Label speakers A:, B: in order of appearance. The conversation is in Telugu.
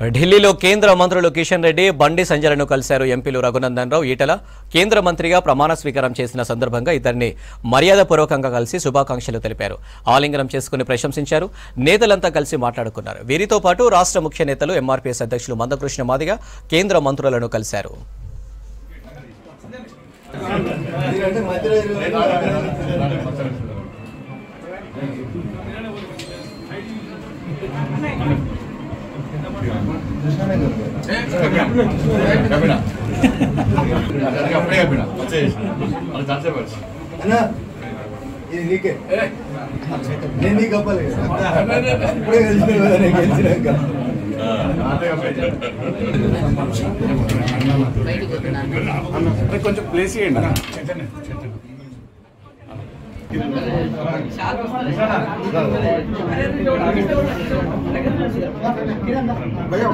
A: ఢిల్లీలో కేంద్ర మంత్రులు కిషన్ రెడ్డి, బండి సంజయ్లను కలిశారు ఎంపీలు రఘునందన్ రావు, ఈటల. కేంద్ర మంత్రిగా ప్రమాణ స్వీకారం చేసిన సందర్భంగా ఇద్దరిని మర్యాదపూర్వకంగా కలిసి శుభాకాంక్షలు తెలిపారు. ఆలింగనం చేసుకుని ప్రశంసించారు. నేతలంతా కలిసి మాట్లాడుకున్నారు. వీరితో పాటు రాష్ట్ర ముఖ్య నేతలు, ఎంఆర్పీఎస్ అధ్యక్షులు మందకృష్ణ మాదిగ కేంద్ర మంత్రులను కలిశారు.
B: కొంచెం ప్లేస్ చేయండి. భయ